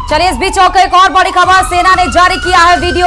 चलिए इस बीच एक और बड़ी खबर, सेना ने जारी किया है वीडियो।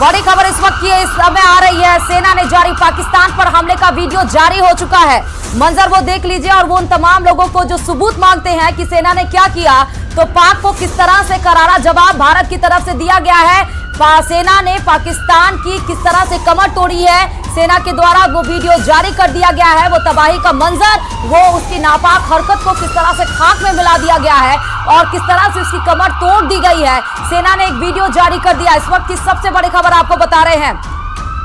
बड़ी खबर इस वक्त की इस समय आ रही है, सेना ने जारी पाकिस्तान पर हमले का वीडियो जारी हो चुका है। मंजर वो देख लीजिए और वो उन तमाम लोगों को जो सबूत मांगते हैं कि सेना ने क्या किया, तो पाक को किस तरह से करारा जवाब भारत की तरफ से दिया गया है। सेना ने पाकिस्तान की किस तरह से कमर तोड़ी है, सेना के द्वारा वो वीडियो जारी कर दिया गया है। वो तबाही का मंजर, वो उसकी नापाक हरकत को किस तरह से खाक में मिला दिया गया है और किस तरह से उसकी कमर तोड़ दी गई है। सेना ने एक वीडियो जारी कर दिया। इस वक्त की सबसे बड़ी खबर आपको बता रहे हैं,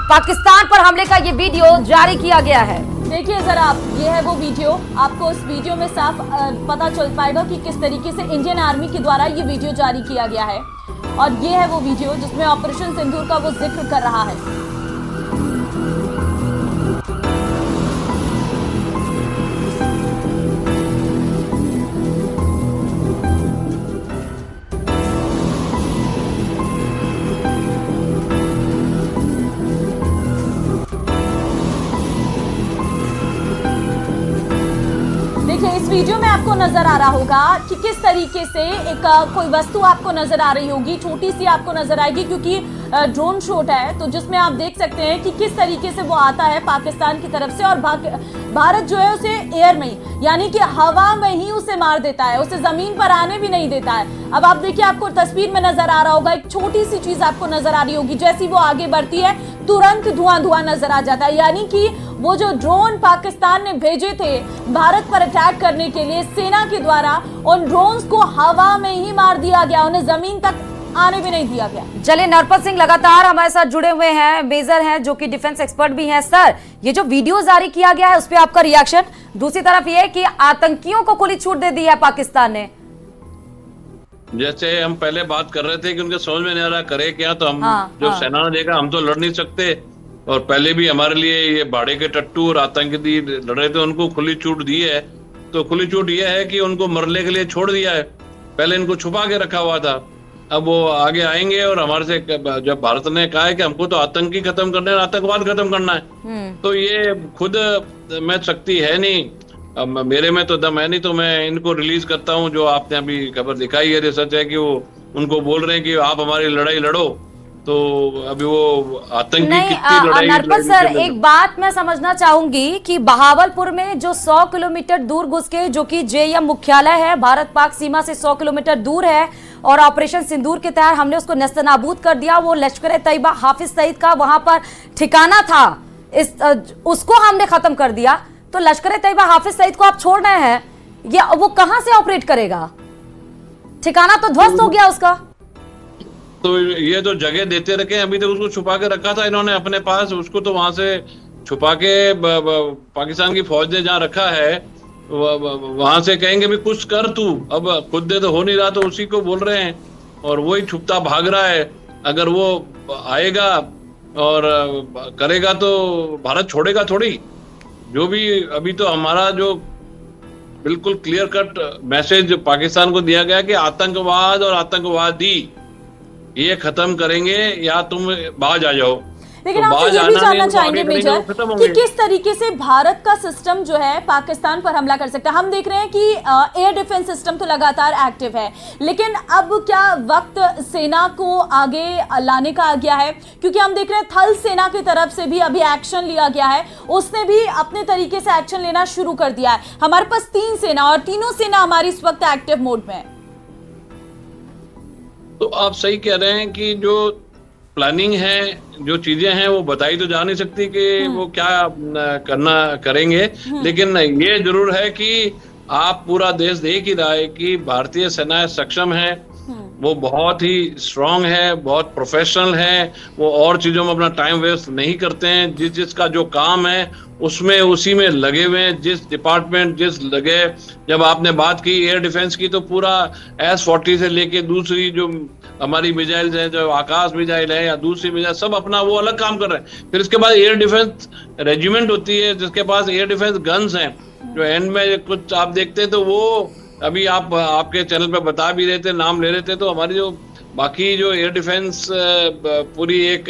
पाकिस्तान पर हमले का ये वीडियो जारी किया गया है। देखिए जरा आप, ये है वो वीडियो। आपको इस वीडियो में साफ पता चल पाएगा कि किस तरीके से इंडियन आर्मी के द्वारा ये वीडियो जारी किया गया है। और ये है वो वीडियो जिसमें ऑपरेशन सिंदूर का वो जिक्र कर रहा है। इस वीडियो में आपको नजर आ रहा होगा कि किस तरीके से एक कोई वस्तु आपको नजर आ रही होगी, छोटी सी आपको नजर आएगी क्योंकि ड्रोन शॉट है, तो जिसमें आप देख सकते हैं कि किस तरीके से वो आता है पाकिस्तान की तरफ से और भारत जो है उसे एयर में यानी कि हवा में ही उसे मार देता है, उसे जमीन पर आने भी नहीं देता है। अब आप देखिए, आपको तस्वीर में नजर आ रहा होगा, एक छोटी सी चीज आपको नजर आ रही होगी, जैसी वो आगे बढ़ती है तुरंत धुआं धुआं नजर आ जाता है। यानी कि वो जो ड्रोन पाकिस्तान ने भेजे थे भारत पर अटैक करने के लिए, सेना के द्वारा उन ड्रोन्स को हवा में ही मार दिया गया, उन्हें जमीन तक आने भी नहीं दिया गया। चलिए, नरपत सिंह लगातार हमारे साथ जुड़े हुए हैं, मेजर हैं जो कि डिफेंस एक्सपर्ट भी हैं। सर, ये जो वीडियो जारी किया गया है उस पर आपका रिएक्शन? दूसरी तरफ ये कि आतंकियों को खुली छूट दे दी है पाकिस्तान ने। जैसे हम पहले बात कर रहे थे कि उनके समझ में नहीं आ रहा करे क्या, तो हम सेना ने देखा हम तो लड़ नहीं सकते, और पहले भी हमारे लिए ये भाड़े के टट्टू और आतंकी लड़ रहे थे, उनको खुली छूट दी है। तो खुली छूट ये है कि उनको मरने के लिए छोड़ दिया है, पहले इनको छुपा के रखा हुआ था। अब वो आगे आएंगे और हमारे से, जब भारत ने कहा है कि हमको तो आतंकी खत्म करना है, आतंकवाद खत्म करना है, तो ये खुद में शक्ति है नहीं, अब मेरे में तो दम है नहीं, तो मैं इनको रिलीज करता हूँ। जो आपने अभी खबर दिखाई है, सच है कि वो उनको बोल रहे हैं कि आप हमारी लड़ाई लड़ो, तो अभी वो आतंकी कितनी लड़ाई। नरपत सर, एक बात मैं समझना चाहूंगी कि बहावलपुर में जो 100 किलोमीटर दूर घुस के, जो कि जेएम मुख्यालय है, भारत पाक सीमा से 100 किलोमीटर दूर है, और ऑपरेशन सिंदूर के तहत हमने उसको नेस्तनाबूद कर दिया। वो लश्कर तैयबा हाफिज सईद का वहां पर ठिकाना था, उसको हमने खत्म कर दिया। तो लश्कर तैयबा हाफिज सईद को आप छोड़ रहे हैं, ये वो कहां से ऑपरेट करेगा? ठिकाना तो ध्वस्त हो गया उसका। तो ये तो जगह देते रखे, अभी तक उसको छुपा के रखा था इन्होंने अपने पास, उसको तो वहां से छुपा के पाकिस्तान की फौज ने जहाँ रखा है वहां से कहेंगे भी कुछ कर तू, अब खुद दे तो हो नहीं रहा, तो उसी को बोल रहे हैं और वही छुपता भाग रहा है। अगर वो आएगा और करेगा तो भारत छोड़ेगा थोड़ी। जो भी अभी तो हमारा जो बिल्कुल क्लियर कट मैसेज पाकिस्तान को दिया गया कि आतंकवाद और आतंकवादी ये खत्म करेंगे या तुम बाज आ जाओ। लेकिन आपसे ये भी जानना चाहेंगे मेजर कि किस तरीके से भारत का सिस्टम जो है पाकिस्तान पर हमला कर सकता है। हम देख रहे हैं कि एयर डिफेंस सिस्टम तो लगातार एक्टिव है, लेकिन अब क्या वक्त सेना को आगे लाने का आ गया है? क्योंकि हम देख रहे हैं थल सेना की तरफ से भी अभी एक्शन लिया गया है, उसने भी अपने तरीके से एक्शन लेना शुरू कर दिया है। हमारे पास 3 सेना और तीनों सेना हमारी इस वक्त एक्टिव मोड में है। तो आप सही कह रहे हैं कि जो प्लानिंग है, जो चीजें हैं, वो बताई तो जा नहीं सकती कि वो क्या करना करेंगे, लेकिन ये जरूर है कि आप पूरा देश देख ही रहा है कि भारतीय सेना सक्षम है, वो बहुत ही स्ट्रांग है, बहुत प्रोफेशनल है, वो और चीजों में अपना टाइम वेस्ट नहीं करते हैं, जिसका जो काम है उसमें उसी में लगे हुए हैं, जिस डिपार्टमेंट जिस लगे। जब आपने बात की एयर डिफेंस की, तो पूरा S-40 से लेके दूसरी जो हमारी मिसाइल है, जो आकाश मिसाइल है या दूसरी मिसाइल, सब अपना वो अलग काम कर रहे हैं। फिर इसके बाद एयर डिफेंस रेजिमेंट होती है जिसके पास एयर डिफेंस गन्स हैं, जो एंड में कुछ आप देखते हैं तो वो अभी आप आपके चैनल पे बता भी रहे थे, नाम ले रहे थे, तो हमारी जो बाकी जो एयर डिफेंस पूरी एक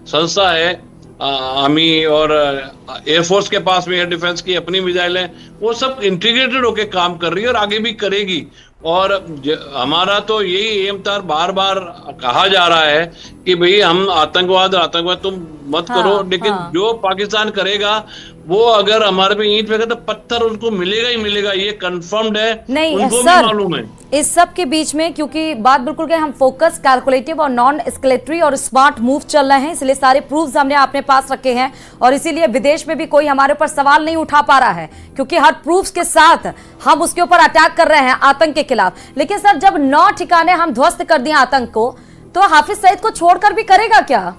संस्था है, आर्मी और एयरफोर्स के पास में एयर डिफेंस की अपनी मिसाइल है, वो सब इंटीग्रेटेड होकर काम कर रही है और आगे भी करेगी। और हमारा तो यही एम था, बार बार कहा जा रहा है कि भाई हम आतंकवाद तुम मत करो, लेकिन जो पाकिस्तान करेगा वो अगर हमारे पे ईंट फेंके तो पत्थर उनको मिलेगा ही मिलेगा, ये कंफर्म्ड है। नहीं उनको सर, भी मालूम है। इस सब के बीच में क्योंकि बात बिल्कुल के हम फोकस, कैलकुलेटिव और नॉन एस्केलेटरी और स्मार्ट मूव चल रहे हैं, इसलिए सारे प्रूफ्स हमने अपने पास रखे हैं और इसीलिए विदेश में भी कोई हमारे ऊपर सवाल नहीं उठा पा रहा है, क्योंकि हर प्रूफ्स के साथ हम उसके ऊपर अटैक कर रहे हैं आतंक के खिलाफ। लेकिन सर, जब 9 ठिकाने हम ध्वस्त कर दिए आतंक को, तो हाफिज सईद को छोड़कर भी करेगा क्या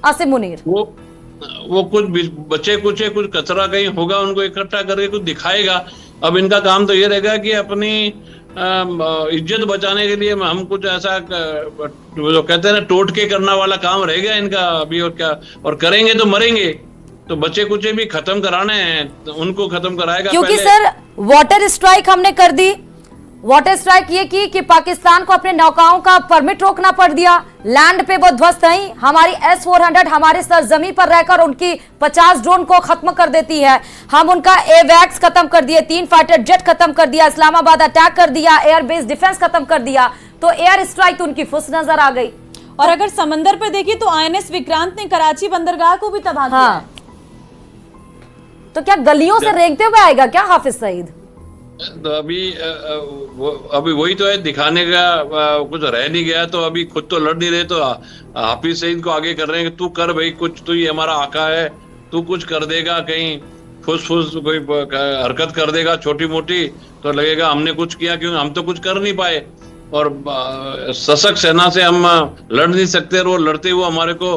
आसिम मुनीर? वो कुछ बच्चे कुछ कचरा कहीं होगा, उनको इकट्ठा करके कुछ दिखाएगा। अब इनका काम तो ये रहेगा कि अपनी इज्जत बचाने के लिए हम कुछ ऐसा जो कहते हैं ना टोटके करना वाला काम रहेगा इनका अभी, और क्या, और करेंगे तो मरेंगे। तो बच्चे कुछ भी खत्म कराने हैं तो उनको खत्म कराएगा। क्योंकि सर वाटर स्ट्राइक हमने कर दी, वाटर स्ट्राइक ये की कि पाकिस्तान को अपने नौकाओं का परमिट रोकना पड़ दिया, लैंड पे वो ध्वस्त नहीं, हमारी S-400 हमारे सरजमी पर रहकर उनकी 50 ड्रोन को खत्म कर देती है। हम उनका एवैक्स खत्म कर दिए, 3 फाइटर जेट खत्म कर दिया, इस्लामाबाद अटैक कर दिया, एयरबेस डिफेंस खत्म कर दिया, तो एयर स्ट्राइक तो उनकी फुस नजर आ गई। और अगर समंदर पे देखिए तो INS विक्रांत ने कराची बंदरगाह को भी तबाह किया। हाँ। तो क्या गलियों से रेंगते हुए आएगा क्या हाफिज सईद? तो अभी वही तो है, दिखाने का कुछ रह नहीं गया। तो अभी खुद तो लड़ नहीं रहे, तो हाफिज सईद को आगे कर रहे हैं कि तू कर भाई कुछ, तू ये हमारा आका है, तू कुछ कर देगा, कहीं फुस कोई हरकत कर देगा छोटी मोटी तो लगेगा हमने कुछ किया, क्योंकि हम तो कुछ कर नहीं पाए और सशक्त सेना से हम लड़ नहीं सकते। वो लड़ते हुए हमारे को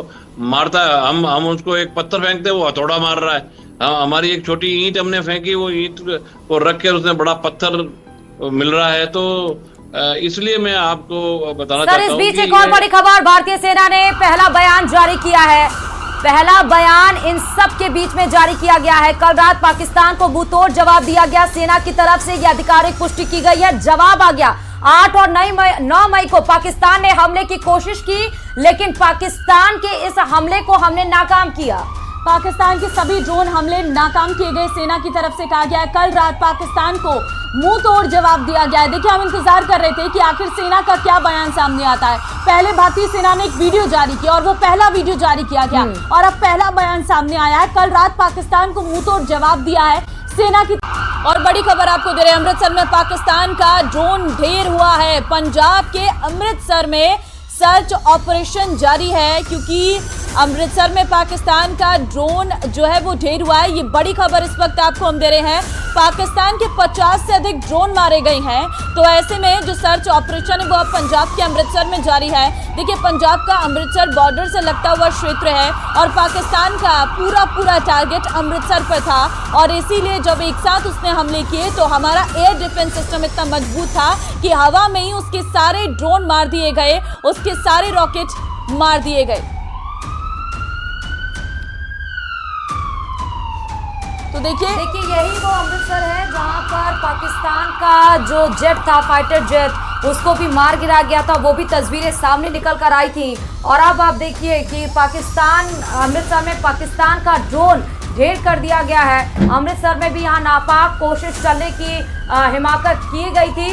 मारता है, हम उसको एक पत्थर फेंकते वो हथौड़ा मार रहा है। हमारी एक छोटी ईंट हमने फेंकी, वो ईंट को रख के उसने बड़ा पत्थर मिल रहा है। तो इसलिए मैं आपको बताना चाहता हूं। इस बीच एक और बड़ी खबर, भारतीय सेना ने पहला बयान जारी किया है। पहला बयान इन सब के बीच में जारी किया गया है। कल रात पाकिस्तान को मुंहतोड़ जवाब दिया गया सेना की तरफ से, यह आधिकारिक पुष्टि की गई है। जवाब आ गया। 8 और 9 मई को पाकिस्तान ने हमले की कोशिश की, लेकिन पाकिस्तान के इस हमले को हमने नाकाम किया। पाकिस्तान के सभी ड्रोन हमले नाकाम किए गए, सेना की तरफ से कहा गया है। कल रात पाकिस्तान को मुंह तोड़ जवाब दिया गया है। देखिए, हम इंतजार कर रहे थे कि आखिर सेना का क्या बयान सामने आता है। पहले भारतीय सेना ने एक वीडियो जारी किया और वो पहला वीडियो जारी किया गया और अब पहला बयान सामने आया है। कल रात पाकिस्तान को मुंह तोड़ जवाब दिया है सेना की। और बड़ी खबर आपको दे रहे हैं, अमृतसर में पाकिस्तान का ड्रोन ढेर हुआ है। पंजाब के अमृतसर में सर्च ऑपरेशन जारी है, क्योंकि अमृतसर में पाकिस्तान का ड्रोन जो है वो ढेर हुआ है। ये बड़ी खबर इस वक्त आपको हम दे रहे हैं। पाकिस्तान के 50 से अधिक ड्रोन मारे गए हैं। तो ऐसे में जो सर्च ऑपरेशन है वो अब पंजाब के अमृतसर में जारी है। देखिए, पंजाब का अमृतसर बॉर्डर से लगता हुआ क्षेत्र है और पाकिस्तान का पूरा टारगेट अमृतसर पर था और इसीलिए जब एक साथ उसने हमले किए तो हमारा एयर डिफेंस सिस्टम इतना मजबूत था कि हवा में ही उसके सारे ड्रोन मार दिए गए, उसके सारे रॉकेट मार दिए गए। तो देखिए यही वो अमृतसर है जहां पर पाकिस्तान का जो जेट था, फाइटर जेट, उसको भी मार गिरा गया था। वो भी तस्वीरें सामने निकल कर आई थी। और अब आप देखिए कि पाकिस्तान, अमृतसर में पाकिस्तान का ड्रोन ढेर कर दिया गया है। अमृतसर में भी यहाँ नापाक कोशिश चलने की हिमाकत की गई थी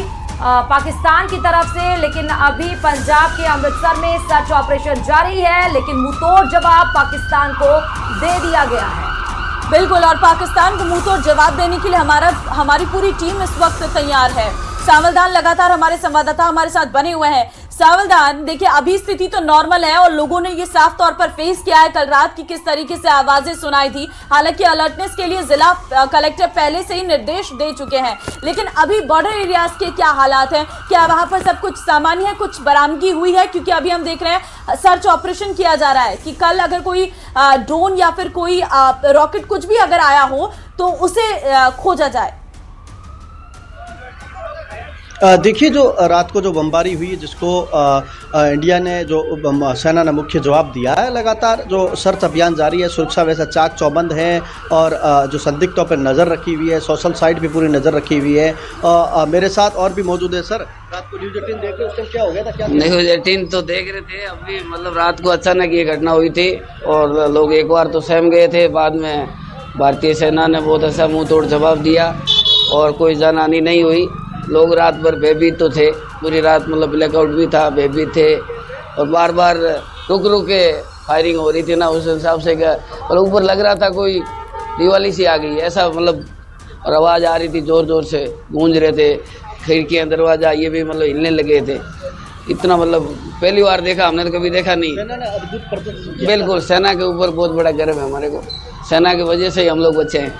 पाकिस्तान की तरफ से, लेकिन अभी पंजाब के अमृतसर में सर्च ऑपरेशन जारी है, लेकिन मुंहतोड़ जवाब पाकिस्तान को दे दिया गया है। बिल्कुल, और पाकिस्तान को मुंहतोड़ जवाब देने के लिए हमारी पूरी टीम इस वक्त तैयार है। सावलदान लगातार हमारे संवाददाता हमारे साथ बने हुए हैं। सावलदान, देखिए अभी स्थिति तो नॉर्मल है और लोगों ने ये साफ तौर पर फेस किया है कल रात की किस तरीके से आवाजें सुनाई थी। हालांकि अलर्टनेस के लिए जिला कलेक्टर पहले से ही निर्देश दे चुके हैं, लेकिन अभी बॉर्डर एरियाज के क्या हालात हैं? क्या वहां पर सब कुछ सामान्य है? कुछ बरामदगी हुई है? क्योंकि अभी हम देख रहे हैं सर्च ऑपरेशन किया जा रहा है कि कल अगर कोई ड्रोन या फिर कोई रॉकेट कुछ भी अगर आया हो तो उसे खोजा जाए। देखिए, जो रात को जो बमबारी हुई जिसको इंडिया ने जो सेना ने मुख्य जवाब दिया है, लगातार जो सर्च अभियान जारी है, सुरक्षा वैसे चाक चौबंद है और जो संदिग्धों पर नज़र रखी हुई है, सोशल साइट पे पूरी नज़र रखी हुई है। मेरे साथ और भी मौजूद है। सर, रात को न्यूज़ 18 देख रहे, उस टाइम क्या हो गया था? क्या न्यूज़ 18 तो देख रहे थे, अभी मतलब रात को अचानक ये घटना हुई थी और लोग एक बार तो सहम गए थे, बाद में भारतीय सेना ने बहुत अच्छा मुंह तोड़ जवाब दिया और कोई जानहानि नहीं हुई। लोग रात भर भयभीत तो थे, पूरी रात मतलब ब्लैकआउट भी था, भयभीत थे और बार बार रुक रुक के फायरिंग हो रही थी ना, उस हिसाब से क्या और ऊपर लग रहा था कोई दिवाली सी आ गई ऐसा, मतलब और आवाज़ आ रही थी जोर जोर से, गूंज रहे थे खिड़कियाँ दरवाजा, ये भी मतलब हिलने लगे थे। इतना मतलब पहली बार देखा, हमने तो कभी देखा नहीं। सेना ने अद्भुत प्रदर्शन किया। बिल्कुल, सेना के ऊपर बहुत बड़ा गर्व है हमारे को, सेना की वजह से ही हम लोग बचे हैं,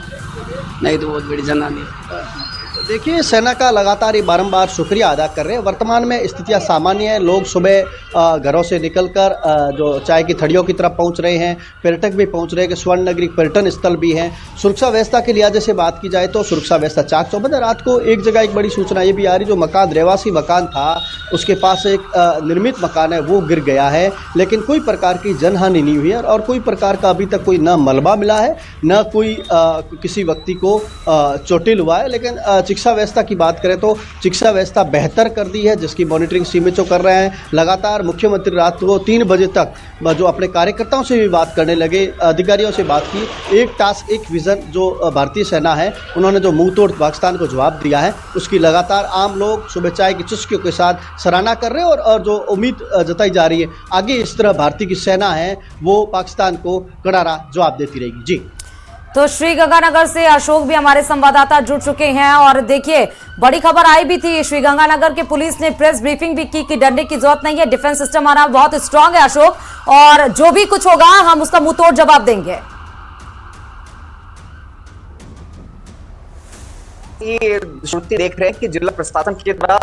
नहीं तो बहुत बड़ी जनानी। देखिए, सेना का लगातार ये बारंबार शुक्रिया अदा कर रहे हैं। वर्तमान में स्थितियां सामान्य हैं, लोग सुबह घरों से निकलकर जो चाय की थड़ियों की तरफ पहुंच रहे हैं, पर्यटक भी पहुंच रहे हैं कि स्वर्ण नगरी पर्यटन स्थल भी है। सुरक्षा व्यवस्था के लिहाज से बात की जाए तो सुरक्षा व्यवस्था चाक चौबंद है। रात को एक जगह एक बड़ी सूचना ये भी आ रही, जो मकान रहवासी मकान था उसके पास एक निर्मित मकान है वो गिर गया है, लेकिन कोई प्रकार की जनहानि नहीं हुई है और कोई प्रकार का अभी तक कोई न मलबा मिला है न कोई किसी व्यक्ति को चोटिल हुआ है। लेकिन चिकित्सा व्यवस्था की बात करें तो चिकित्सा व्यवस्था बेहतर कर दी है, जिसकी मॉनिटरिंग सीएमएचओ कर रहे हैं। लगातार मुख्यमंत्री रात को 3 बजे तक जो अपने कार्यकर्ताओं से भी बात करने लगे, अधिकारियों से बात की, एक टास्क एक विजन जो भारतीय सेना है उन्होंने जो मुंह तोड़ पाकिस्तान को जवाब दिया है उसकी लगातार आम लोग सुबह चाय की चुस्कियों के साथ सराहना कर रहे हैं और जो उम्मीद जताई जा रही है आगे इस तरह भारतीय की सेना है वो पाकिस्तान को करारा जवाब देती रहेगी। जी, तो श्रीगंगानगर से अशोक भी हमारे संवाददाता जुड़ चुके हैं और देखिए बड़ी खबर आई भी थी, श्रीगंगानगर के पुलिस ने प्रेस ब्रीफिंग भी की कि डरने की जरूरत नहीं है, डिफेंस सिस्टम हमारा बहुत स्ट्रांग है अशोक, और जो भी कुछ होगा हम उसका मुंहतोड़ जवाब देंगे। ये श्रुति देख रहे हैं कि जिला प्रशासन की तरह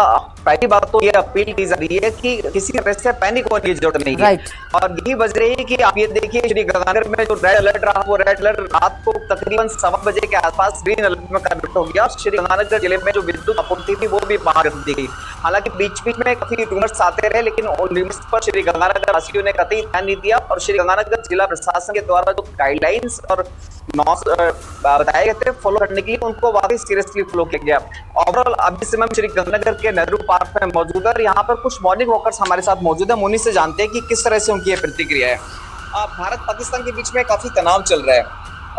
पहली बात तो ये अपील की जा रही है कि किसी तरह से पैनिक होने की जरूरत नहीं है। और यही वजह रही है कि आप ये देखिए श्रीगंगानगर में जो रेड अलर्ट रहा वो रेड अलर्ट रात को तकरीबन 1:15 बजे के आसपास ग्रीन अलर्ट में कन्वर्ट हो गया। श्रीगंगानगर जिले में जो विद्युत आपूर्ति थी वो भी बहाल कर दी गई। हालांकि बीच बीच में काफी रूमर्स आते रहे, लेकिन उन रूमर्स पर श्रीगंगानगर वासियों ने कतई ध्यान नहीं दिया और श्रीगंगानगर जिला प्रशासन के द्वारा जो गाइडलाइंस और बताए गए थे फॉलो करने के लिए उनको वाकई सीरियसली फॉलो किया गया। ओवरऑल अभी समय श्रीगंगानगर के नेहरू पार्क में मौजूद है और यहाँ पर कुछ मॉर्निंग वॉकर्स हमारे साथ मौजूद है। उन्हीं से जानते हैं कि किस तरह से उनकी ये प्रतिक्रिया है। भारत पाकिस्तान के बीच में काफी तनाव चल रहा है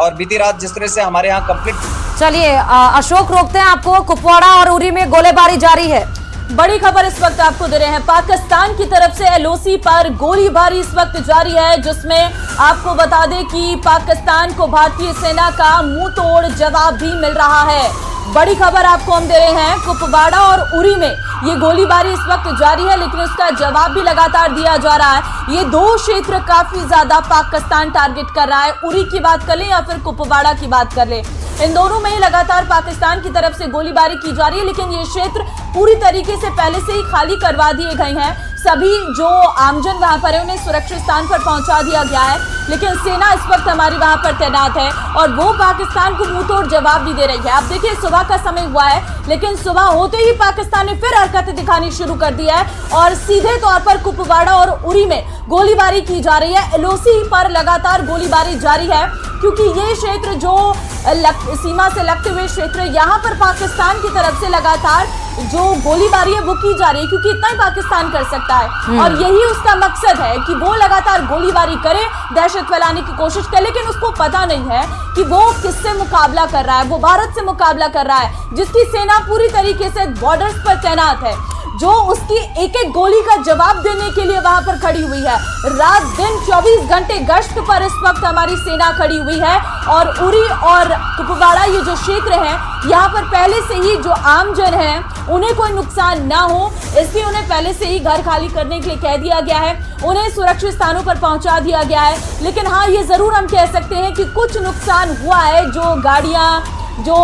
और बीती रात जिस तरह से हमारे यहाँ कंप्लीट। चलिए अशोक, रोकते हैं आपको। कुपवाड़ा और उरी में गोलीबारी जारी है। बड़ी खबर इस वक्त आपको दे रहे हैं, पाकिस्तान की तरफ से एलओसी पर गोलीबारी इस वक्त जारी है, जिसमें आपको बता दें कि पाकिस्तान को भारतीय सेना का मुंह तोड़ जवाब भी मिल रहा है। बड़ी खबर आपको हम दे रहे हैं, कुपवाड़ा और उरी में ये गोलीबारी इस वक्त जारी है, लेकिन उसका जवाब भी लगातार दिया जा रहा है। ये दो क्षेत्र काफी ज्यादा पाकिस्तान टारगेट कर रहा है। उरी की बात कर लें या फिर कुपवाड़ा की बात कर लें, इन दोनों में ही लगातार पाकिस्तान की तरफ से गोलीबारी की जा रही है, लेकिन ये क्षेत्र पूरी तरीके से पहले से ही खाली करवा दिए गए हैं। सभी जो आमजन वहां पर है उन्हें सुरक्षित स्थान पर पहुंचा दिया गया है, लेकिन सेना इस वक्त हमारी वहां पर तैनात है और वो पाकिस्तान को मुंहतोड़ जवाब भी दे रही है। आप देखिए सुबह का समय हुआ है, लेकिन सुबह होते ही पाकिस्तान ने फिर हरकत दिखानी शुरू कर दिया है और सीधे तौर पर कुपवाड़ा और उरी में गोलीबारी की जा रही है। एलओसी पर लगातार गोलीबारी जारी है, क्योंकि ये क्षेत्र जो सीमा से लगते हुए क्षेत्र, यहाँ पर पाकिस्तान की तरफ से लगातार जो गोलीबारी है वो की जा रही है, क्योंकि इतना ही पाकिस्तान कर सकता है और यही उसका मकसद है कि वो लगातार गोलीबारी करे, दहशत फैलाने की कोशिश करे, लेकिन उसको पता नहीं है कि वो किससे मुकाबला कर रहा है। वो भारत से मुकाबला कर रहा है, जिसकी सेना पूरी तरीके से बॉर्डर्स पर तैनात है, जो उसकी एक एक गोली का जवाब देने के लिए वहां पर खड़ी हुई है। रात दिन 24 घंटे गश्त पर इस वक्त हमारी सेना खड़ी हुई है और उरी और कुपवाड़ा ये जो क्षेत्र है, यहाँ पर पहले से ही जो आमजन हैं उन्हें कोई नुकसान ना हो, इसलिए उन्हें पहले से ही घर खाली करने के लिए कह दिया गया है, उन्हें सुरक्षित स्थानों पर पहुंचा दिया गया है। लेकिन हाँ, ये जरूर हम कह सकते हैं कि कुछ नुकसान हुआ है, जो गाड़ियां, जो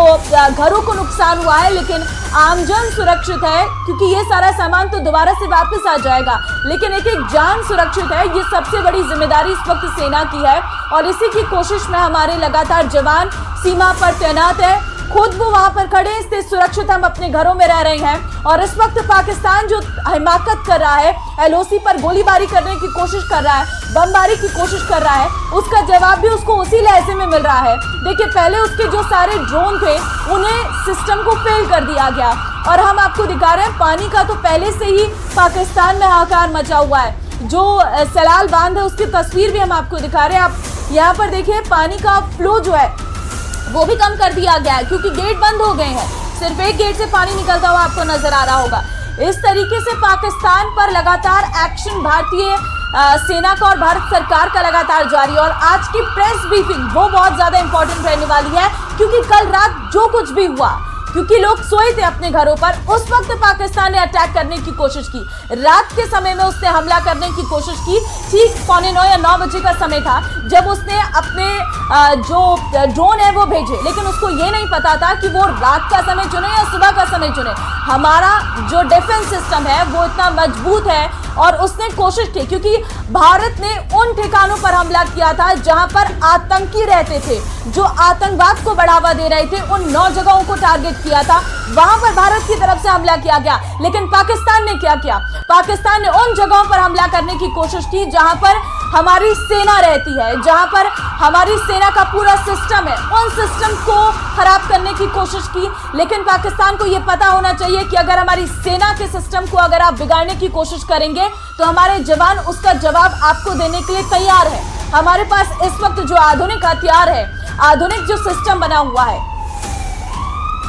घरों को नुकसान हुआ है, लेकिन आमजन सुरक्षित है, क्योंकि ये सारा सामान तो दोबारा से वापस आ जाएगा, लेकिन एक एक जान सुरक्षित है। ये सबसे बड़ी जिम्मेदारी इस वक्त सेना की है और इसी की कोशिश में हमारे लगातार जवान सीमा पर तैनात है। खुद वो वहां पर खड़े, इससे सुरक्षित हम अपने घरों में रह रहे हैं और इस वक्त पाकिस्तान जो हिमाकत कर रहा है, एलओसी पर गोलीबारी करने की कोशिश कर रहा है, बमबारी की कोशिश कर रहा है, उसका जवाब भी उसको उसी लहजे में मिल रहा है। देखिए, पहले उसके जो सारे ड्रोन थे उन्हें सिस्टम को फेल कर दिया गया और हम आपको दिखा रहे हैं पानी का तो पहले से ही पाकिस्तान में हाहाकार मचा हुआ है। जो सलाल बांध है उसकी तस्वीर भी हम आपको दिखा रहे हैं। आप यहाँ पर देखिए, पानी का फ्लो जो है वो भी कम कर दिया गया है, क्योंकि गेट बंद हो गए हैं। सिर्फ एक गेट से पानी निकलता हुआ आपको नजर आ रहा होगा। इस तरीके से पाकिस्तान पर लगातार एक्शन भारतीय सेना का और भारत सरकार का लगातार जारी है। और आज की प्रेस ब्रीफिंग वो बहुत ज्यादा इंपॉर्टेंट रहने वाली है, क्योंकि कल रात जो कुछ भी हुआ, क्योंकि लोग सोए थे अपने घरों पर, उस वक्त पाकिस्तान ने अटैक करने की कोशिश की। रात के समय में उसने हमला करने की कोशिश की। ठीक 8:45 या 9 बजे का समय था जब उसने अपने जो ड्रोन है वो भेजे, लेकिन उसको ये नहीं पता था कि वो रात का समय चुने या सुबह का समय चुने। हमारा जो डिफेंस सिस्टम है वो इतना मजबूत है और उसने कोशिश की, क्योंकि भारत ने उन ठिकानों पर हमला किया था जहां पर आतंकी रहते थे, जो आतंकवाद को बढ़ावा दे रहे थे। उन 9 जगहों को टारगेट किया था, वहां पर भारत की तरफ से हमला किया गया। लेकिन पाकिस्तान ने क्या किया? पाकिस्तान ने उन जगहों पर हमला करने की कोशिश की जहां पर हमारी सेना रहती है, जहां पर हमारी सेना का पूरा सिस्टम है, उन सिस्टम को खराब करने की कोशिश की। लेकिन पाकिस्तान को यह पता होना चाहिए कि अगर हमारी सेना के सिस्टम को अगर आप बिगाड़ने की कोशिश करेंगे तो हमारे जवान उसका जवाब आपको देने के लिए तैयार है। हमारे पास इस वक्त जो आधुनिक हथियार है, आधुनिक जो सिस्टम बना हुआ है।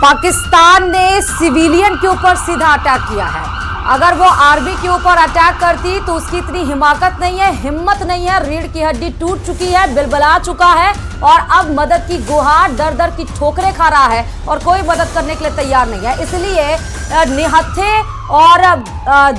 पाकिस्तान ने सिविलियन के ऊपर सीधा अटैक किया है। अगर वो आर्मी के ऊपर अटैक करती तो उसकी इतनी हिमाकत नहीं है, हिम्मत नहीं है। रीढ़ की हड्डी टूट चुकी है, बिलबिला चुका है और अब मदद की गुहार दर दर की ठोकरें खा रहा है और कोई मदद करने के लिए तैयार नहीं है। इसलिए निहत्थे और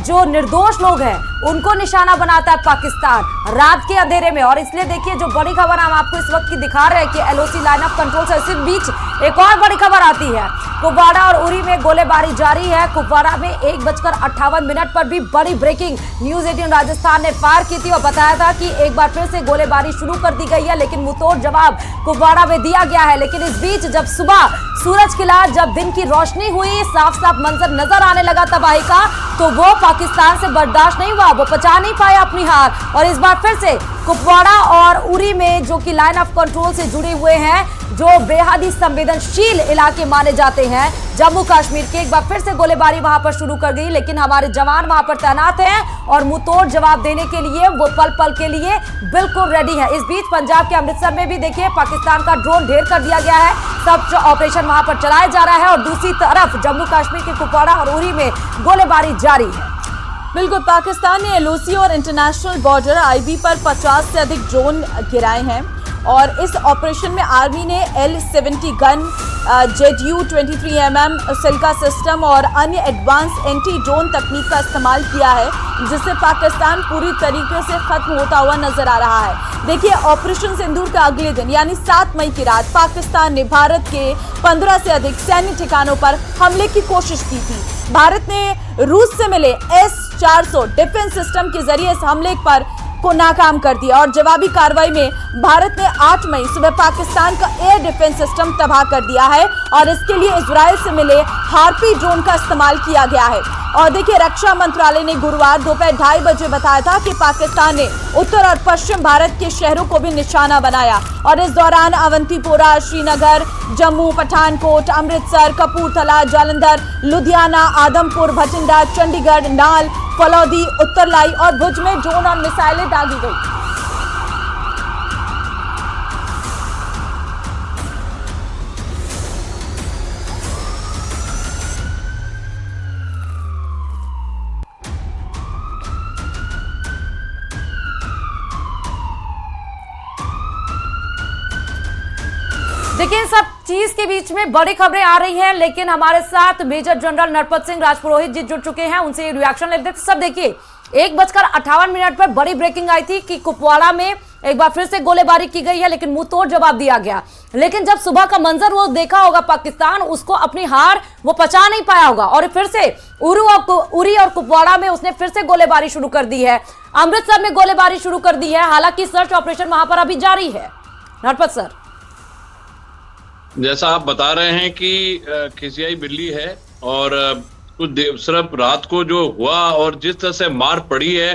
जो निर्दोष लोग हैं उनको निशाना बनाता है पाकिस्तान रात के अंधेरे में। और इसलिए देखिए जो बड़ी खबर हम आपको इस वक्त की दिखा रहे हैं कि LOC लाइन ऑफ कंट्रोल से इसी बीच एक और बड़ी खबर आती है। कुपवाड़ा और उरी में गोलीबारी जारी है। कुपवाड़ा में 1:58 पर भी बड़ी ब्रेकिंग न्यूज 18 राजस्थान ने फायर की थी और बताया था कि एक बार फिर से गोलीबारी शुरू कर दी गई है, लेकिन मुंहतोड़ जवाब कुपवाड़ा में दिया गया है। लेकिन इस बीच जब सुबह सूरज खिला, जब दिन की रोशनी हुई, साफ साफ मंजर नजर आने लगा तबाही का, तो वो पाकिस्तान से बर्दाश्त नहीं हुआ, वो पचा नहीं पाया अपनी हार। और इस बार फिर से कुपवाड़ा और उरी में जो कि लाइन ऑफ कंट्रोल से जुड़े हुए हैं, जो बेहद ही संवेदनशील इलाके माने जाते हैं जम्मू कश्मीर के, एक बार फिर से गोलीबारी वहां पर शुरू कर दी। लेकिन हमारे जवान वहां पर तैनात हैं और मुंहतोड़ जवाब देने के लिए वो पल पल के लिए बिल्कुल रेडी है। इस बीच पंजाब के अमृतसर में भी देखिए पाकिस्तान का ड्रोन ढेर कर दिया गया है, सब ऑपरेशन वहां पर चलाया जा रहा है। और दूसरी तरफ जम्मू कश्मीर के कुपवाड़ा और उरी में गोलीबारी जारी है। बिल्कुल, पाकिस्तान ने LOC और इंटरनेशनल बॉर्डर IB पर 50 से अधिक ड्रोन गिराए हैं और इस ऑपरेशन में आर्मी ने L-70 gun, ZU-23mm Chilka system और अन्य एडवांस एंटी ड्रोन तकनीक का इस्तेमाल किया है, जिससे पाकिस्तान पूरी तरीके से खत्म होता हुआ नजर आ रहा है। देखिए, ऑपरेशन सिंदूर का अगले दिन यानी 7 मई की रात पाकिस्तान ने भारत के 15 से अधिक सैन्य ठिकानों पर हमले की कोशिश की थी। भारत ने रूस से मिले S-400 डिफेंस सिस्टम के जरिए इस हमले पर को नाकाम कर दिया और जवाबी कार्रवाई में भारत ने 8 मई सुबह पाकिस्तान का एयर डिफेंस सिस्टम तबाह कर दिया है और इसके लिए इजराइल से मिले हार्पी ड्रोन का इस्तेमाल किया गया है। और देखिए, रक्षा मंत्रालय ने गुरुवार दोपहर 2:30 बजे बताया था कि पाकिस्तान ने उत्तर और पश्चिम भारत के शहरों को भी निशाना बनाया और इस दौरान अवंतीपोरा, श्रीनगर, जम्मू, पठानकोट, अमृतसर, कपूरथला, जालंधर, लुधियाना, आदमपुर, भटिंडा, चंडीगढ़, नाल, फलौदी, उत्तरलाई और भुज में ड्रोन और मिसाइलें दागी गई। देखिए, इन सब चीज के बीच में बड़ी खबरें आ रही हैं, लेकिन हमारे साथ मेजर जनरल नरपत सिंह राजपुरोहित जी जुड़ चुके हैं, उनसे रिएक्शन लेते हैं। सब देखिए, 1:58 पर बड़ी ब्रेकिंग आई थी कि कुपवाड़ा में एक बार फिर से गोलीबारी की गई है, लेकिन मुंहतोड़ जवाब दिया गया। लेकिन जब सुबह का मंजर वो देखा होगा पाकिस्तान, उसको अपनी हार वो पचा नहीं पाया होगा और फिर से उरी और कुपवाड़ा में उसने फिर से गोलीबारी शुरू कर दी है। अमृतसर में गोलीबारी शुरू कर दी है, हालांकि सर्च ऑपरेशन वहां पर अभी जारी है। नरपत सर, जैसा आप बता रहे हैं कि खिसियाई बिल्ली है और कुछ सिर्फ रात को जो हुआ और जिस तरह से मार पड़ी है,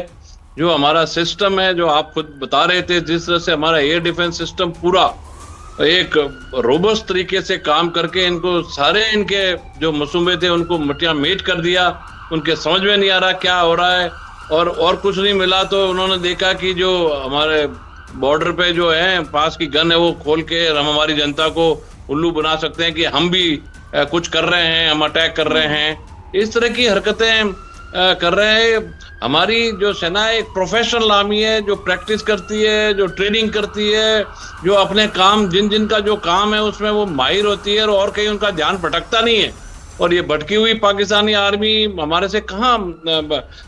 जो हमारा सिस्टम है, जो आप खुद बता रहे थे, जिस तरह से हमारा एयर डिफेंस सिस्टम पूरा एक रोबस्ट तरीके से काम करके इनको सारे इनके जो मसूबे थे उनको मटिया मेट कर दिया। उनके समझ में नहीं आ रहा क्या हो रहा है और कुछ नहीं मिला तो उन्होंने देखा कि जो हमारे बॉर्डर पे जो है पास की गन है वो खोल के हम हमारी जनता को उल्लू बना सकते हैं कि हम भी कुछ कर रहे हैं, हम अटैक कर रहे हैं, इस तरह की हरकतें कर रहे हैं। हमारी जो सेना है एक प्रोफेशनल आर्मी है, जो प्रैक्टिस करती है, जो ट्रेनिंग करती है, जो अपने काम जिनका जो काम है उसमें वो माहिर होती है और कहीं उनका ध्यान भटकता नहीं है। और ये भटकी हुई पाकिस्तानी आर्मी हमारे से कहाँ,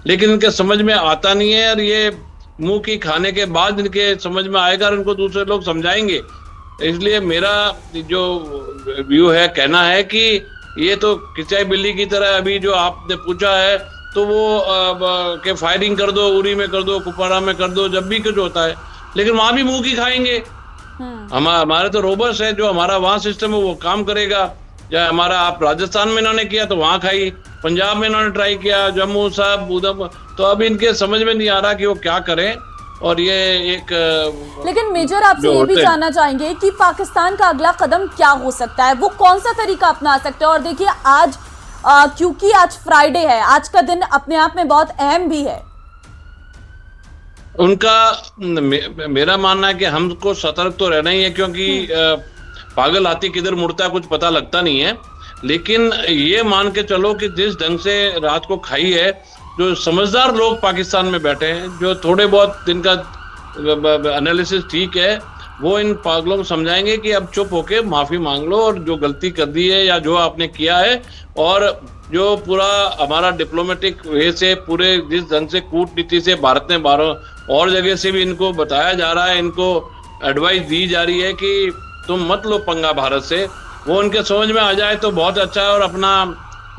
लेकिन इनके समझ में आता नहीं है, और ये मुंह की खाने के बाद इनके समझ में आएगा और इनको दूसरे लोग समझाएंगे। इसलिए मेरा जो व्यू है, कहना है कि ये तो किचाई बिल्ली की तरह, अभी जो आपने पूछा है तो वो के फायरिंग कर दो, उरी में कर दो, कुपवाड़ा में कर दो, जब भी कुछ होता है, लेकिन वहां भी मुंह की खाएंगे। हमारे तो रोबस है, जो हमारा वहां सिस्टम है वो काम करेगा। या हमारा आप राजस्थान में इन्होंने किया तो वहां खाई, पंजाब में इन्होंने ट्राई किया, जम्मू साहब उधम, तो अब इनके समझ में नहीं आ रहा कि वो क्या करें। और ये एक लेकिन मेजर आपसे ये भी जानना चाहेंगे कि पाकिस्तान का अगला कदम क्या हो सकता है, वो कौन सा तरीका अपना सकते हैं। और देखिए आज क्योंकि आज फ्राइडे है, आज का दिन अपने आप में बहुत अहम भी है। उनका मेरा मानना है कि हमको सतर्क तो रहना ही है, क्योंकि पागल हाथी किधर मुड़ता है कुछ पता लगता नहीं है। लेकिन ये मान के चलो कि जिस ढंग से रात को खाई है, जो समझदार लोग पाकिस्तान में बैठे हैं, जो थोड़े बहुत इनका एनालिसिस ठीक है, वो इन पागलों को समझाएंगे कि अब चुप होके माफी मांग लो, और जो गलती कर दी है या जो आपने किया है, और जो पूरा हमारा डिप्लोमेटिक वे से, पूरे जिस ढंग से कूटनीति से भारत ने और जगह से भी इनको बताया जा रहा है, इनको एडवाइस दी जा रही है कि तुम मत लो पंगा भारत से, वो उनके समझ में आ जाए तो बहुत अच्छा है। और अपना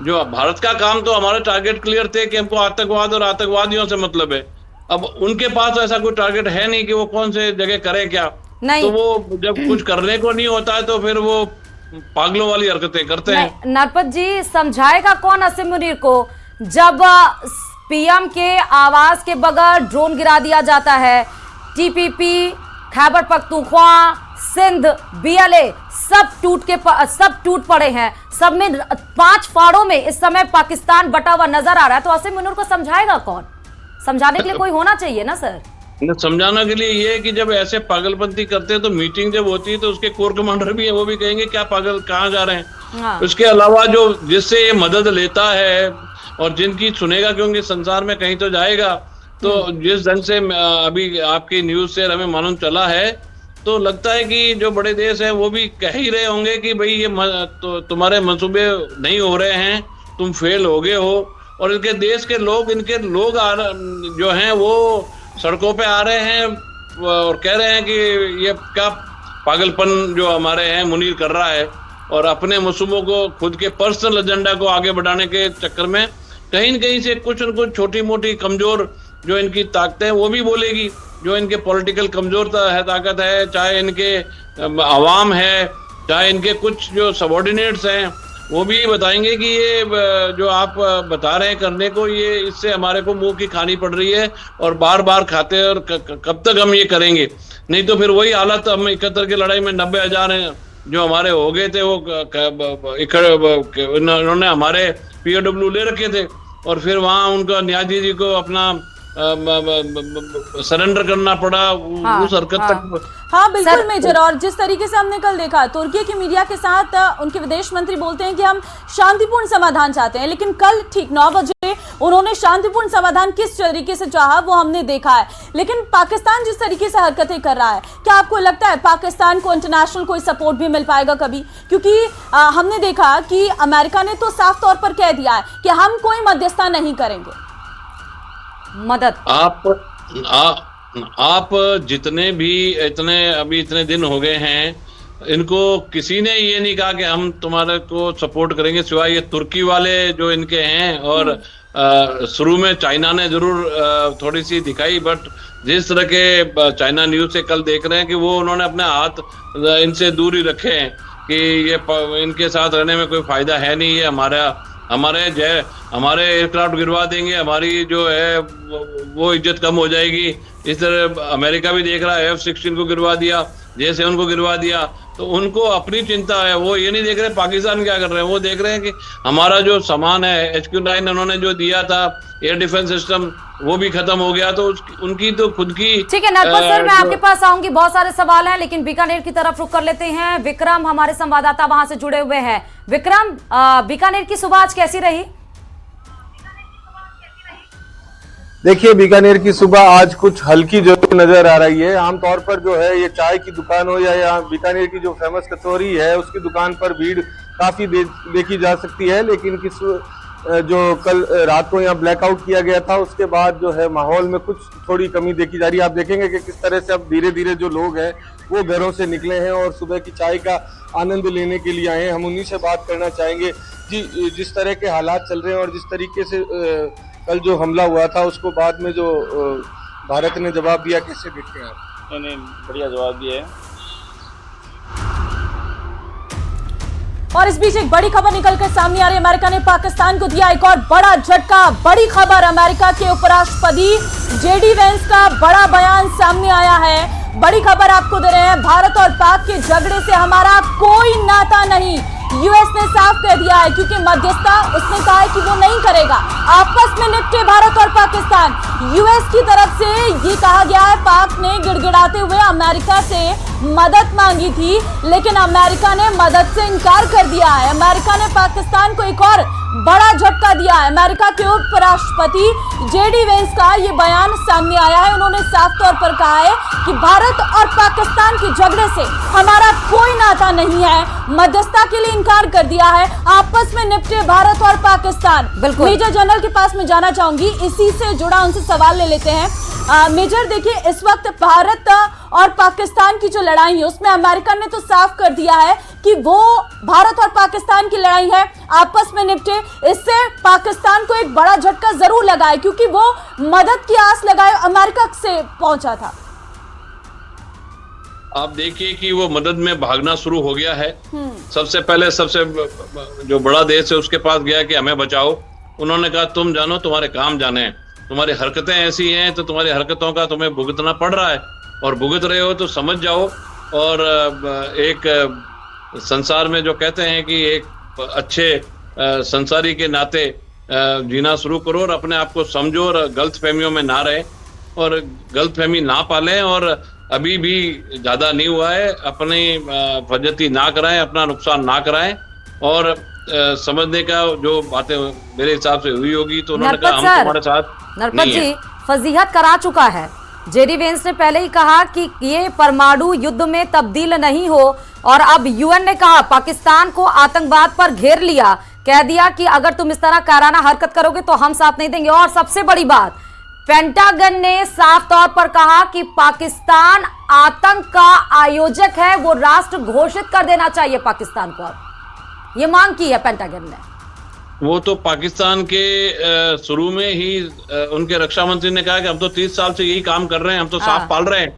जो भारत का काम, तो हमारे टारगेट क्लियर थे कि हमको आतंकवाद और आतंकवादियों से मतलब है। अब उनके पास ऐसा कोई टारगेट है नहीं कि वो कौन से जगह करें क्या, तो वो जब कुछ करने को नहीं होता है तो फिर वो पागलों वाली हरकतें करते हैं। नरपत जी, समझाएगा कौन असीम मुनीर को जब पीएम के आवास के बगैर ड्रोन गिरा दिया जाता है, टीपीपी, खैबर पख्तूनख्वा, सिंध, बीएलए सब टूट पड़े हैं, सब में 5 फाड़ों में इस समय पाकिस्तान बटा हुआ नजर आ रहा है। तो असीम मुनीर को समझाएगा कौन? समझाने के लिए कोई होना चाहिए ना सर। समझाने के लिए ये है कि जब ऐसे पागलपंती करते हैं तो मीटिंग जब होती है तो उसके कोर कमांडर भी है, वो भी कहेंगे क्या पागल कहाँ जा रहे हैं। हाँ। उसके अलावा जो जिससे ये मदद लेता है और जिनकी सुनेगा, क्योंकि संसार में कहीं तो जाएगा, तो जिस ढंग से अभी आपकी न्यूज से हमें मालूम चला है, तो लगता है कि जो बड़े देश हैं वो भी कह ही रहे होंगे कि भाई ये तो तुम्हारे मंसूबे नहीं हो रहे हैं, तुम फेल हो गए हो। और इनके देश के लोग, इनके लोग जो हैं वो सड़कों पे आ रहे हैं और कह रहे हैं कि ये क्या पागलपन जो हमारे हैं मुनीर कर रहा है, और अपने मंसूबों को, खुद के पर्सनल एजेंडा को आगे बढ़ाने के चक्कर में कहीं न कहीं से कुछ न कुछ छोटी मोटी कमजोर जो इनकी ताकतें हैं वो भी बोलेगी। जो इनके पॉलिटिकल कमजोर ताकत है, चाहे इनके अवाम है, चाहे इनके कुछ जो सबॉर्डिनेट्स हैं, वो भी बताएंगे कि ये जो आप बता रहे हैं करने को, ये इससे हमारे को मुंह की खानी पड़ रही है और बार बार खाते हैं, और कब तक हम ये करेंगे। नहीं तो फिर वही हालत, हम 71 की लड़ाई में 90,000 जो हमारे हो गए थे, वो इन्होंने हमारे POW ले रखे थे, और फिर वहां उनका न्याजी जी को अपना सरेंडर करना पड़ा। हाँ, उस हरकत तक। हाँ बिल्कुल मेजर। और जिस तरीके से हमने कल देखा, तुर्की की मीडिया के साथ उनके विदेश मंत्री बोलते हैं कि हम शांतिपूर्ण समाधान चाहते हैं, लेकिन कल ठीक 9 बजे उन्होंने शांतिपूर्ण समाधान किस तरीके से चाहा वो हमने देखा है। लेकिन पाकिस्तान जिस तरीके से हरकतें कर रहा है, क्या आपको लगता है पाकिस्तान को इंटरनेशनल कोई सपोर्ट भी मिल पाएगा कभी? क्योंकि हमने देखा कि अमेरिका ने तो साफ तौर पर कह दिया है कि हम कोई मध्यस्थता नहीं करेंगे। मदद आप जितने भी इतने दिन हो गए हैं, इनको किसी ने ये नहीं कहा कि हम तुम्हारे को सपोर्ट करेंगे, सिवाय ये तुर्की वाले जो इनके हैं। और शुरू में चाइना ने जरूर थोड़ी सी दिखाई, बट जिस तरह के चाइना न्यूज से कल देख रहे हैं कि वो उन्होंने अपने हाथ इनसे दूर ही रखे हैं कि ये इनके साथ रहने में कोई फायदा है नहीं, ये हमारे एयरक्राफ्ट गिरवा देंगे, हमारी जो है वो इज्जत कम हो जाएगी। इस तरह अमेरिका भी देख रहा है, F-16 को गिरवा दिया, J-7 को गिरवा दिया, तो उनको अपनी चिंता है, वो ये नहीं देख रहे पाकिस्तान क्या कर रहे हैं, वो देख रहे हैं कि हमारा जो सामान है HQ-9 उन्होंने जो दिया था एयर डिफेंस सिस्टम वो भी खत्म हो गया, तो उनकी तो खुद की। ठीक है नरपत सर, मैं आपके पास आऊंगी, बहुत सारे सवाल हैं, लेकिन बीकानेर की तरफ रुख कर लेते हैं। विक्रम हमारे संवाददाता वहां से जुड़े हुए हैं। विक्रम, बीकानेर की सुबह आज कैसी रही? देखिए, बीकानेर की सुबह आज कुछ हल्की जरूर नजर आ रही है। आमतौर पर जो है ये चाय की दुकान हो या यहाँ बीकानेर की जो फेमस कचौरी है उसकी दुकान पर भीड़ काफी देखी जा सकती है, लेकिन जो कल रात को यहाँ ब्लैकआउट किया गया था उसके बाद जो है माहौल में कुछ थोड़ी कमी देखी जा रही है। आप देखेंगे कि किस तरह से अब धीरे धीरे जो लोग हैं वो घरों से निकले हैं और सुबह की चाय का आनंद लेने के लिए आए हैं। हम उन्हीं से बात करना चाहेंगे जी, जिस तरह के हालात चल रहे हैं और जिस तरीके से कल जो हमला हुआ था उसको बाद में जो भारत ने जवाब दिया, कैसे देखते हैं आप? नहीं, बढ़िया जवाब दिया है। और इस बीच एक बड़ी खबर निकलकर सामने आ रही है। अमेरिका ने पाकिस्तान को दिया एक और बड़ा झटका। बड़ी खबर, अमेरिका के उपराष्ट्रपति JD वेंस का बड़ा बयान सामने आया है। बड़ी खबर आपको दे रहे हैं, भारत और पाक के झगड़े से हमारा कोई नाता नहीं, यूएस ने साफ कह दिया है, क्योंकि मध्यस्थता उसने कहा है कि वो नहीं करेगा। आपस में निपटे भारत और पाकिस्तान। यूएस की तरफ से ये कहा गया है, पाक ने गिड़गिड़ाते हुए अमेरिका से मदद मांगी थी, लेकिन अमेरिका ने मदद से इनकार कर दिया है। अमेरिका ने पाकिस्तान को एक और बड़ा झटका दिया है। अमेरिका के उपराष्ट्रपति JD वेंस का ये बयान सामने आया है। उन्होंने साफ तौर पर कहा है कि भारत और पाकिस्तान के झगड़े से हमारा कोई नाता नहीं है, मध्यस्थता के लिए इनकार कर दिया है, आपस में निपटे भारत और पाकिस्तान। मेजर जनरल के पास मैं जाना चाहूंगी, इसी से जुड़ा उनसे सवाल ले लेते हैं। मेजर, देखिए, इस वक्त भारत और पाकिस्तान की जो लड़ाई है उसमें अमेरिका ने तो साफ कर दिया है कि वो भारत और पाकिस्तान की लड़ाई है, आपस में निपटे। इससे पाकिस्तान को एक बड़ा झटका जरूर लगा है, क्योंकि वो मदद की आस लगाए अमेरिका से पहुंचा था। आप देखिए कि वो मदद में भागना शुरू हो गया है। सबसे पहले सबसे जो बड़ा देश है उसके पास गया कि हमें बचाओ। उन्होंने कहा तुम जानो, तुम्हारे काम जाने हैं, तुम्हारी हरकतें ऐसी हैं तो तुम्हारी हरकतों का तुम्हें भुगतना पड़ रहा है, और भुगत रहे हो तो समझ जाओ। और एक संसार में जो कहते हैं कि एक अच्छे संसारी के नाते जीना शुरू करो और अपने आप को समझो और गलत फहमियों में ना रहे और गलत फहमी ना पालें। और अभी भी ज्यादा नहीं हुआ है, अपनी फजती ना कराएं, अपना नुकसान ना कराएं और समझने का जो बातें मेरे हिसाब से हुई होगी तो उन्होंने कहा हम तुम्हारे साथ नरपत जी फजीहत करा चुका है। JD वेंस ने पहले ही कहा कि ये परमाणु युद्ध में तब्दील नहीं हो, और अब UN ने कहा पाकिस्तान को आतंकवाद पर घेर लिया, कह दिया कि अगर तुम इस तरह काराना हरकत करोगे तो हम साथ नहीं देंगे। और सबसे बड़ी बात, पेंटागन ने साफ तौर पर कहा कि पाकिस्तान आतंक का आयोजक है, वो राष्ट्र घोषित कर देना चाहिए पाकिस्तान को। अब ये मांग की है पेंटागन ने। वो तो पाकिस्तान के शुरू में ही उनके रक्षा मंत्री ने कहा कि हम तो 30 साल से यही काम कर रहे हैं, हम तो साफ पाल रहे हैं